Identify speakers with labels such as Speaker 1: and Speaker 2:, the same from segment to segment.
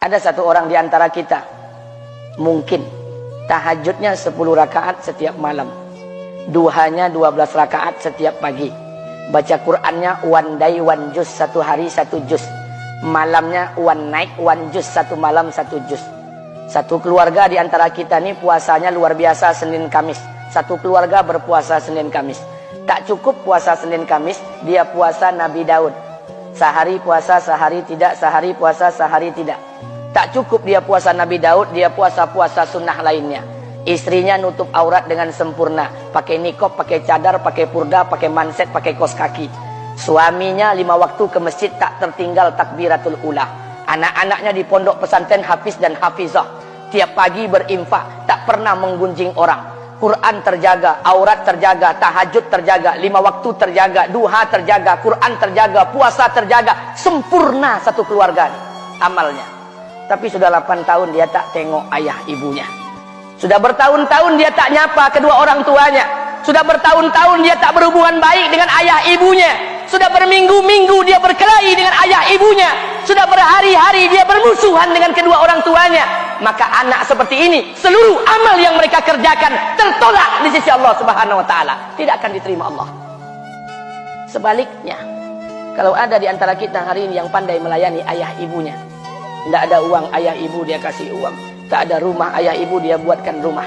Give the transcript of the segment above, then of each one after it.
Speaker 1: Ada satu orang di antara kita, mungkin tahajudnya 10 rakaat setiap malam, duhanya 12 rakaat setiap pagi, baca Qur'annya one day one juz, satu hari satu juz, malamnya one night one juz, satu malam satu juz. Satu keluarga di antara kita ini puasanya luar biasa Senin Kamis. Satu keluarga berpuasa Senin Kamis. Tak cukup puasa Senin Kamis, dia puasa Nabi Daud. Sehari puasa, sehari tidak, sehari puasa, sehari tidak. Tak cukup dia puasa Nabi Daud, dia puasa-puasa sunnah lainnya. Istrinya nutup aurat dengan sempurna, pakai nikob, pakai cadar, pakai purda, pakai manset, pakai kos kaki. Suaminya 5 waktu ke masjid tak tertinggal takbiratul ula. Anak-anaknya di pondok pesantren hafiz dan hafizah. Tiap pagi berinfak, tak pernah menggunjing orang. Quran terjaga, aurat terjaga, tahajud terjaga, 5 waktu terjaga, duha terjaga, Quran terjaga, puasa terjaga. Sempurna satu keluarga amalnya. Tapi sudah 8 tahun dia tak tengok ayah ibunya. Sudah bertahun-tahun dia tak nyapa kedua orang tuanya. Sudah bertahun-tahun dia tak berhubungan baik dengan ayah ibunya. Sudah berminggu-minggu dia berkelahi dengan ayah ibunya. Sudah berhari-hari dia bermusuhan dengan kedua orang tuanya. Maka anak seperti ini, seluruh amal yang mereka kerjakan tertolak di sisi Allah Subhanahu wa taala, tidak akan diterima Allah. Sebaliknya, kalau ada di antara kita hari ini yang pandai melayani ayah ibunya, tidak ada uang ayah ibu dia kasih uang, tak ada rumah ayah ibu dia buatkan rumah,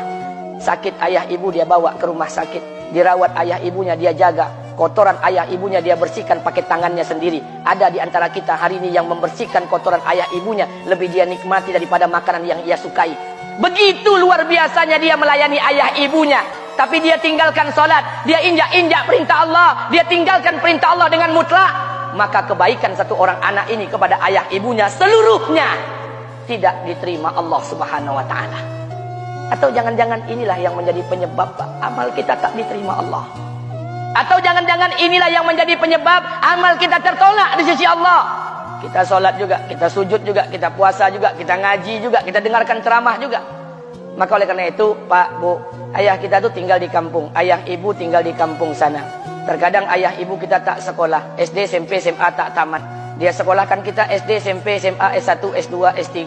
Speaker 1: sakit ayah ibu dia bawa ke rumah sakit, dirawat ayah ibunya dia jaga, kotoran ayah ibunya dia bersihkan pakai tangannya sendiri. Ada di antara kita hari ini yang membersihkan kotoran ayah ibunya lebih dia nikmati daripada makanan yang ia sukai. Begitu luar biasanya dia melayani ayah ibunya. Tapi dia tinggalkan sholat, dia injak-injak perintah Allah, dia tinggalkan perintah Allah dengan mutlak. Maka kebaikan satu orang anak ini kepada ayah ibunya seluruhnya tidak diterima Allah Subhanahu wa taala. Atau jangan-jangan inilah yang menjadi penyebab amal kita tak diterima Allah. Atau jangan-jangan inilah yang menjadi penyebab amal kita tertolak di sisi Allah. Kita sholat juga, kita sujud juga, kita puasa juga, kita ngaji juga, kita dengarkan ceramah juga. Maka oleh karena itu, Pak, Bu, ayah kita tuh tinggal di kampung, ayah ibu tinggal di kampung sana. Terkadang ayah ibu kita tak sekolah, SD, SMP, SMA tak tamat. Dia sekolahkan kita SD, SMP, SMA, S1, S2, S3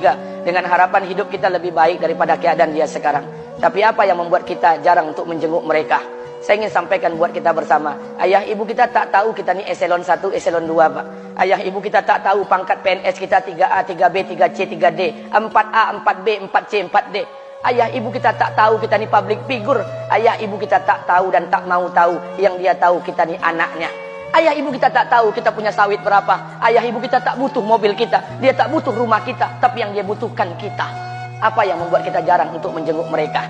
Speaker 1: dengan harapan hidup kita lebih baik daripada keadaan dia sekarang. Tapi apa yang membuat kita jarang untuk menjenguk mereka? Saya ingin sampaikan buat kita bersama. Ayah ibu kita tak tahu kita ni eselon 1, eselon 2, Pak. Ayah ibu kita tak tahu pangkat PNS kita 3A, 3B, 3C, 3D, 4A, 4B, 4C, 4D. Ayah ibu kita tak tahu kita ni public figure. Ayah ibu kita tak tahu dan tak mau tahu. Yang dia tahu kita ni anaknya. Ayah ibu kita tak tahu kita punya sawit berapa. Ayah ibu kita tak butuh mobil kita. Dia tak butuh rumah kita. Tapi yang dia butuhkan kita. Apa yang membuat kita jarang untuk menjenguk mereka?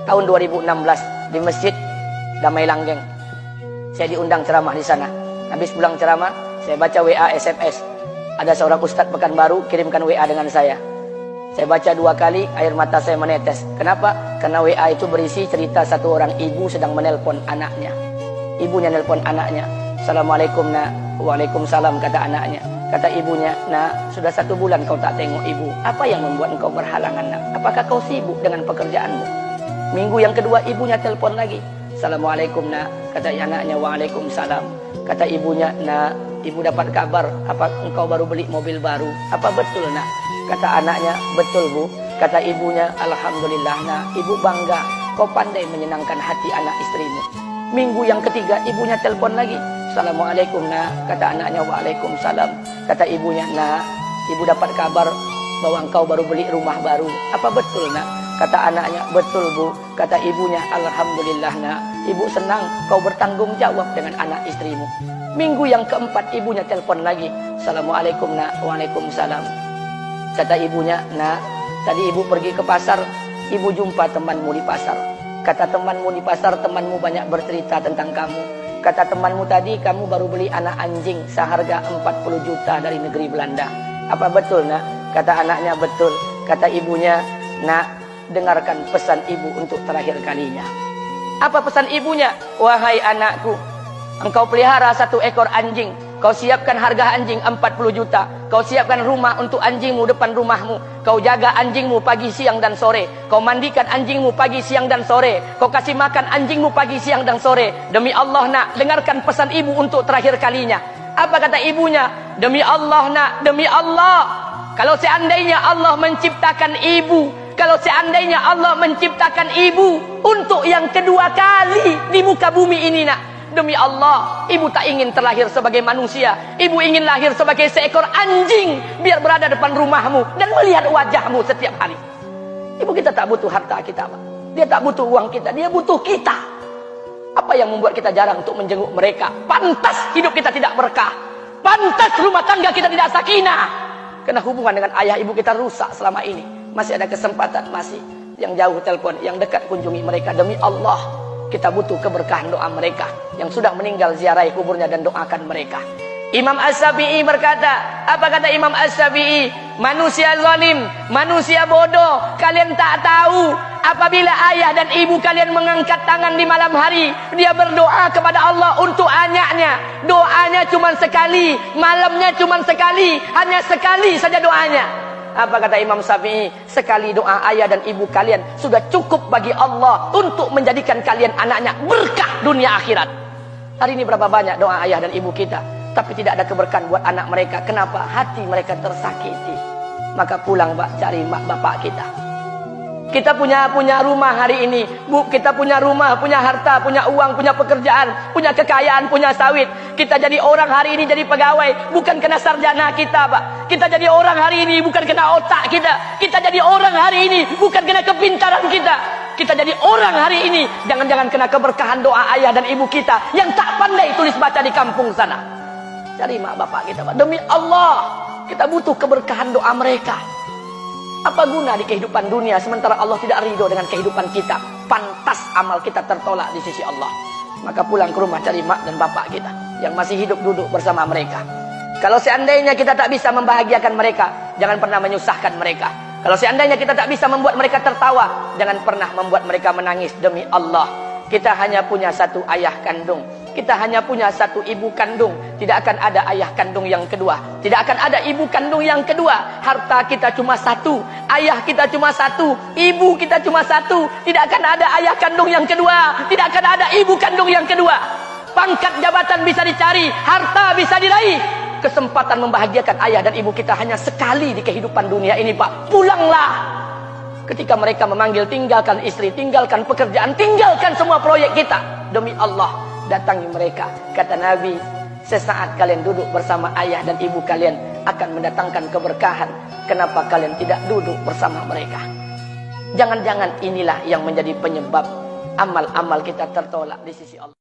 Speaker 1: Tahun 2016 di Masjid Damai Langgeng, saya diundang ceramah di sana. Habis pulang ceramah, saya baca WA SMS. Ada seorang ustadz Pekanbaru kirimkan WA dengan saya. Saya baca 2 kali, air mata saya menetes. Kenapa? Karena WA itu berisi cerita satu orang ibu sedang menelpon anaknya. Ibunya nelpon anaknya. Assalamualaikum nak. Waalaikumsalam, kata anaknya. Kata ibunya, nak, sudah 1 bulan kau tak tengok ibu. Apa yang membuat engkau berhalangan, nak? Apakah kau sibuk dengan pekerjaanmu? Minggu yang kedua ibunya telepon lagi. Assalamualaikum nak, kata anaknya. Waalaikumsalam. Kata ibunya, nak, ibu dapat kabar apa engkau baru beli mobil baru. Apa betul nak? Kata anaknya, betul bu. Kata ibunya, alhamdulillah nak, ibu bangga kau pandai menyenangkan hati anak istrimu. Minggu yang ketiga ibunya telepon lagi. Assalamualaikum nak, kata anaknya. Waalaikumsalam. Kata ibunya, nak, ibu dapat kabar bahwa engkau baru beli rumah baru. Apa betul nak? Kata anaknya, betul bu. Kata ibunya, alhamdulillah nak, ibu senang kau bertanggung jawab dengan anak istrimu. Minggu yang keempat ibunya telepon lagi. Assalamualaikum nak. Waalaikumsalam. Kata ibunya, nak, tadi ibu pergi ke pasar, ibu jumpa temanmu di pasar. Kata temanmu di pasar, temanmu banyak bercerita tentang kamu. Kata temanmu tadi, kamu baru beli anak anjing seharga 40 juta dari negeri Belanda. Apa betul nak? Kata anaknya, betul. Kata ibunya, nak, dengarkan pesan ibu untuk terakhir kalinya. Apa pesan ibunya? Wahai anakku, engkau pelihara 1 ekor anjing. Kau siapkan harga anjing 40 juta. Kau siapkan rumah untuk anjingmu depan rumahmu. Kau jaga anjingmu pagi, siang, dan sore. Kau mandikan anjingmu pagi, siang, dan sore. Kau kasih makan anjingmu pagi, siang, dan sore. Demi Allah nak, dengarkan pesan ibu untuk terakhir kalinya. Apa kata ibunya? Demi Allah nak, demi Allah, Kalau seandainya Allah menciptakan ibu, kalau seandainya Allah menciptakan ibu untuk yang kedua kali di muka bumi ini, nak, demi Allah, ibu tak ingin terlahir sebagai manusia. Ibu ingin lahir sebagai seekor anjing, biar berada depan rumahmu dan melihat wajahmu setiap hari. Ibu kita tak butuh harta kita, Pak. Dia tak butuh uang kita, dia butuh kita. Apa yang membuat kita jarang untuk menjenguk mereka? Pantas hidup kita tidak berkah. Pantas rumah tangga kita tidak sakinah. Karena hubungan dengan ayah ibu kita rusak selama ini. Masih ada kesempatan, masih. Yang jauh telepon, yang dekat kunjungi mereka. Demi Allah, kita butuh keberkahan doa mereka. Yang sudah meninggal, ziarahi kuburnya dan doakan mereka. Imam As-Syafi'i berkata, apa kata Imam As-Syafi'i? Manusia zalim, manusia bodoh, kalian tak tahu apabila ayah dan ibu kalian mengangkat tangan di malam hari, dia berdoa kepada Allah untuk anaknya. Doanya cuma sekali, malamnya cuma sekali, hanya sekali saja doanya. Apa kata Imam Syafi'i? Sekali doa ayah dan ibu kalian sudah cukup bagi Allah untuk menjadikan kalian anaknya berkah dunia akhirat. Hari ini berapa banyak doa ayah dan ibu kita, tapi tidak ada keberkahan buat anak mereka. Kenapa? Hati mereka tersakiti. Maka pulang, Pak, cari mak bapak kita. Kita punya rumah hari ini, Bu. Kita punya rumah, punya harta, punya uang, punya pekerjaan, punya kekayaan, punya sawit. Kita jadi orang hari ini jadi pegawai bukan kena sarjana kita, Pak. Kita jadi orang hari ini bukan kena otak kita. Kita jadi orang hari ini bukan kena kepintaran kita. Kita jadi orang hari ini jangan-jangan kena keberkahan doa ayah dan ibu kita yang tak pandai tulis baca di kampung sana. Cari mak bapak kita, Pak. Demi Allah, kita butuh keberkahan doa mereka. Apa guna di kehidupan dunia sementara Allah tidak ridho dengan kehidupan kita? Pantas amal kita tertolak di sisi Allah. Maka pulang ke rumah cari mak dan bapak kita yang masih hidup, duduk bersama mereka. Kalau seandainya kita tak bisa membahagiakan mereka, jangan pernah menyusahkan mereka. Kalau seandainya kita tak bisa membuat mereka tertawa, jangan pernah membuat mereka menangis. Demi Allah, kita hanya punya satu ayah kandung. Kita hanya punya satu ibu kandung. Tidak akan ada ayah kandung yang kedua. Tidak akan ada ibu kandung yang kedua. Harta kita cuma satu. Ayah kita cuma satu. Ibu kita cuma satu. Tidak akan ada ayah kandung yang kedua. Tidak akan ada ibu kandung yang kedua. Pangkat jabatan bisa dicari. Harta bisa diraih. Kesempatan membahagiakan ayah dan ibu kita hanya sekali di kehidupan dunia ini, Pak. Pulanglah. Ketika mereka memanggil, tinggalkan istri, tinggalkan pekerjaan, tinggalkan semua proyek kita. Demi Allah, datangi mereka. Kata Nabi, sesaat kalian duduk bersama ayah dan ibu kalian akan mendatangkan keberkahan. Kenapa kalian tidak duduk bersama mereka? Jangan-jangan inilah yang menjadi penyebab amal-amal kita tertolak di sisi Allah.